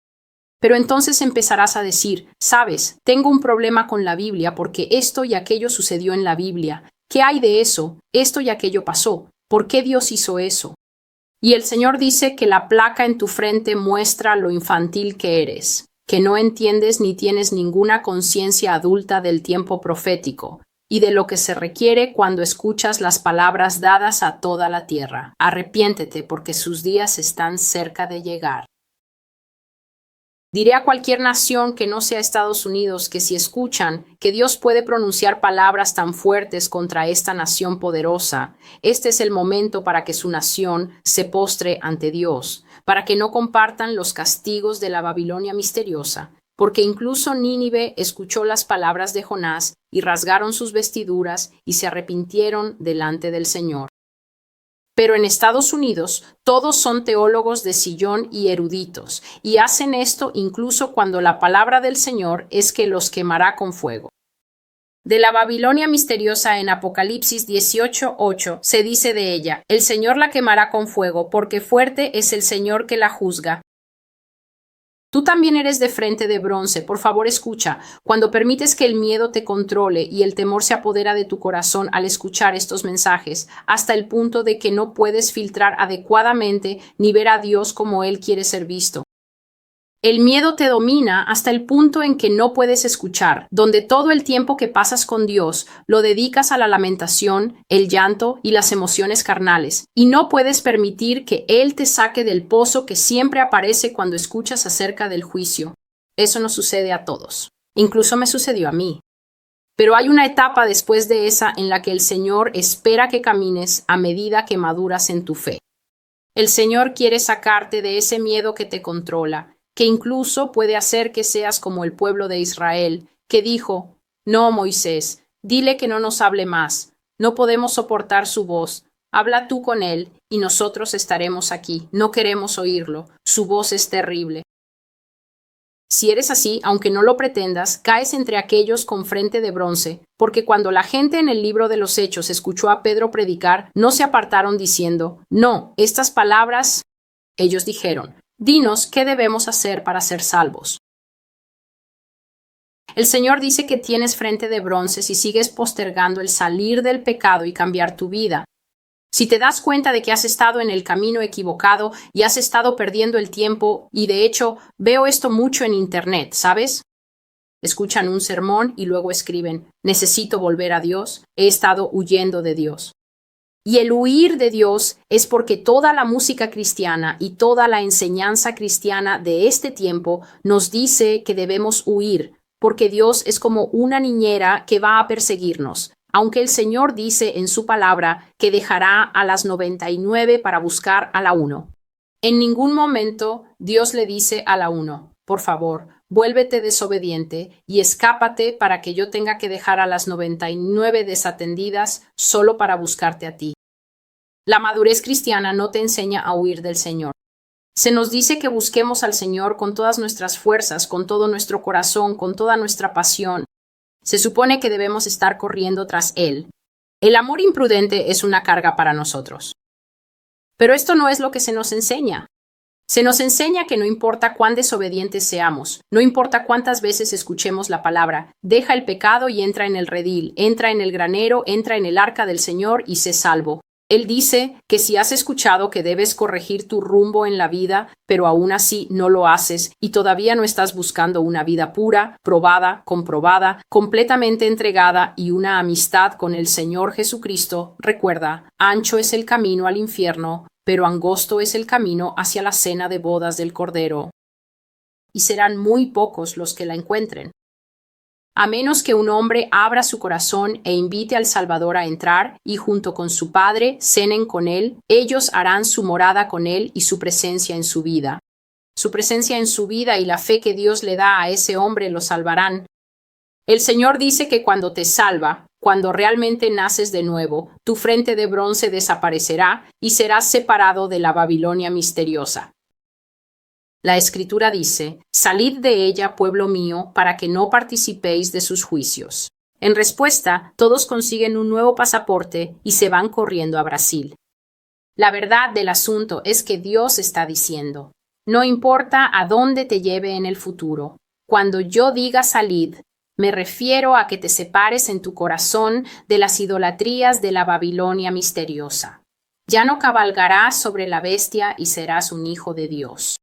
Pero entonces empezarás a decir: sabes, tengo un problema con la Biblia porque esto y aquello sucedió en la Biblia. ¿Qué hay de eso? Esto y aquello pasó. ¿Por qué Dios hizo eso? Y el Señor dice que la placa en tu frente muestra lo infantil que eres, que no entiendes ni tienes ninguna conciencia adulta del tiempo profético y de lo que se requiere cuando escuchas las palabras dadas a toda la tierra. Arrepiéntete porque sus días están cerca de llegar. Diré a cualquier nación que no sea Estados Unidos que si escuchan que Dios puede pronunciar palabras tan fuertes contra esta nación poderosa, este es el momento para que su nación se postre ante Dios, para que no compartan los castigos de la Babilonia misteriosa, porque incluso Nínive escuchó las palabras de Jonás y rasgaron sus vestiduras y se arrepintieron delante del Señor. Pero en Estados Unidos todos son teólogos de sillón y eruditos, y hacen esto incluso cuando la palabra del Señor es que los quemará con fuego. De la Babilonia misteriosa en Apocalipsis 18:8 se dice de ella: el Señor la quemará con fuego, porque fuerte es el Señor que la juzga. Tú también eres de frente de bronce. Por favor, escucha. Cuando permites que el miedo te controle y el temor se apodera de tu corazón al escuchar estos mensajes, hasta el punto de que no puedes filtrar adecuadamente ni ver a Dios como Él quiere ser visto. El miedo te domina hasta el punto en que no puedes escuchar, donde todo el tiempo que pasas con Dios lo dedicas a la lamentación, el llanto y las emociones carnales, y no puedes permitir que Él te saque del pozo que siempre aparece cuando escuchas acerca del juicio. Eso nos sucede a todos. Incluso me sucedió a mí. Pero hay una etapa después de esa en la que el Señor espera que camines a medida que maduras en tu fe. El Señor quiere sacarte de ese miedo que te controla, que incluso puede hacer que seas como el pueblo de Israel, que dijo: «No, Moisés, dile que no nos hable más. No podemos soportar su voz. Habla tú con él y nosotros estaremos aquí. No queremos oírlo. Su voz es terrible». Si eres así, aunque no lo pretendas, caes entre aquellos con frente de bronce, porque cuando la gente en el libro de los Hechos escuchó a Pedro predicar, no se apartaron diciendo: «No, estas palabras». Ellos dijeron: «Dinos qué debemos hacer para ser salvos». El Señor dice que tienes frente de bronce si sigues postergando el salir del pecado y cambiar tu vida. Si te das cuenta de que has estado en el camino equivocado y has estado perdiendo el tiempo, y de hecho veo esto mucho en Internet, ¿sabes? Escuchan un sermón y luego escriben: «Necesito volver a Dios, he estado huyendo de Dios». Y el huir de Dios es porque toda la música cristiana y toda la enseñanza cristiana de este tiempo nos dice que debemos huir, porque Dios es como una niñera que va a perseguirnos. Aunque el Señor dice en su palabra que dejará a las 99 para buscar a la uno. En ningún momento Dios le dice a la uno: «Por favor, vuélvete desobediente y escápate para que yo tenga que dejar a las 99 desatendidas solo para buscarte a ti». La madurez cristiana no te enseña a huir del Señor. Se nos dice que busquemos al Señor con todas nuestras fuerzas, con todo nuestro corazón, con toda nuestra pasión. Se supone que debemos estar corriendo tras Él. El amor imprudente es una carga para nosotros. Pero esto no es lo que se nos enseña. Se nos enseña que no importa cuán desobedientes seamos, no importa cuántas veces escuchemos la palabra: «Deja el pecado y entra en el redil, entra en el granero, entra en el arca del Señor y sé salvo». Él dice que si has escuchado que debes corregir tu rumbo en la vida, pero aún así no lo haces y todavía no estás buscando una vida pura, probada, comprobada, completamente entregada y una amistad con el Señor Jesucristo, recuerda: ancho es el camino al infierno, pero angosto es el camino hacia la cena de bodas del Cordero. Y serán muy pocos los que la encuentren. A menos que un hombre abra su corazón e invite al Salvador a entrar y junto con su Padre cenen con él, ellos harán su morada con él y su presencia en su vida. Su presencia en su vida y la fe que Dios le da a ese hombre lo salvarán. El Señor dice que cuando te salva, cuando realmente naces de nuevo, tu frente de bronce desaparecerá y serás separado de la Babilonia misteriosa. La Escritura dice: «Salid de ella, pueblo mío, para que no participéis de sus juicios». En respuesta, todos consiguen un nuevo pasaporte y se van corriendo a Brasil. La verdad del asunto es que Dios está diciendo: «No importa a dónde te lleve en el futuro, cuando yo diga salid, me refiero a que te separes en tu corazón de las idolatrías de la Babilonia misteriosa. Ya no cabalgarás sobre la bestia y serás un hijo de Dios».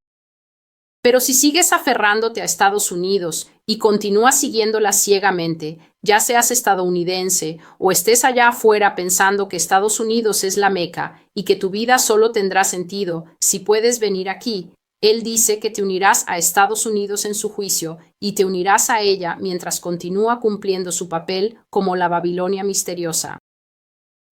Pero si sigues aferrándote a Estados Unidos y continúas siguiéndola ciegamente, ya seas estadounidense o estés allá afuera pensando que Estados Unidos es la Meca y que tu vida solo tendrá sentido si puedes venir aquí, Él dice que te unirás a Estados Unidos en su juicio y te unirás a ella mientras continúa cumpliendo su papel como la Babilonia misteriosa.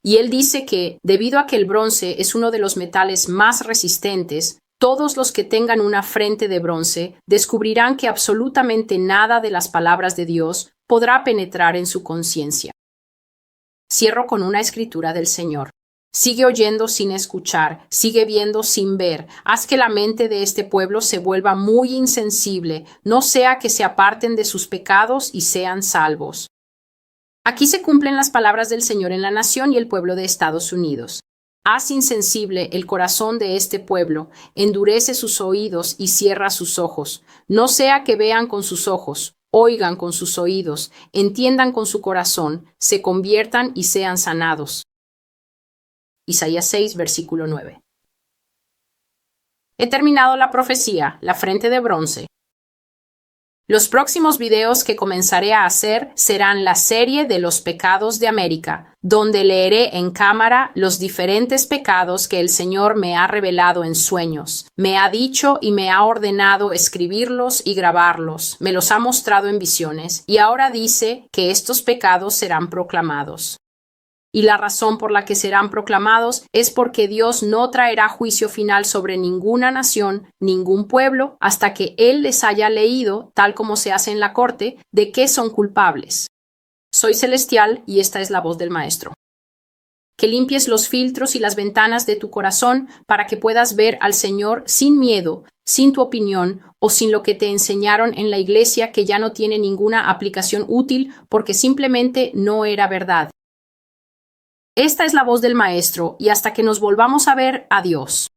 Y Él dice que, debido a que el bronce es uno de los metales más resistentes, todos los que tengan una frente de bronce descubrirán que absolutamente nada de las palabras de Dios podrá penetrar en su conciencia. Cierro con una escritura del Señor. Sigue oyendo sin escuchar, sigue viendo sin ver. Haz que la mente de este pueblo se vuelva muy insensible, no sea que se aparten de sus pecados y sean salvos. Aquí se cumplen las palabras del Señor en la nación y el pueblo de Estados Unidos. Haz insensible el corazón de este pueblo, endurece sus oídos y cierra sus ojos. No sea que vean con sus ojos, oigan con sus oídos, entiendan con su corazón, se conviertan y sean sanados. Isaías 6, versículo 9. He terminado la profecía, la frente de bronce. Los próximos videos que comenzaré a hacer serán la serie de los pecados de América, donde leeré en cámara los diferentes pecados que el Señor me ha revelado en sueños. Me ha dicho y me ha ordenado escribirlos y grabarlos. Me los ha mostrado en visiones y ahora dice que estos pecados serán proclamados. Y la razón por la que serán proclamados es porque Dios no traerá juicio final sobre ninguna nación, ningún pueblo, hasta que Él les haya leído, tal como se hace en la corte, de qué son culpables. Soy Celestial y esta es la voz del Maestro. Que limpies los filtros y las ventanas de tu corazón para que puedas ver al Señor sin miedo, sin tu opinión o sin lo que te enseñaron en la iglesia que ya no tiene ninguna aplicación útil porque simplemente no era verdad. Esta es la voz del Maestro y hasta que nos volvamos a ver, adiós.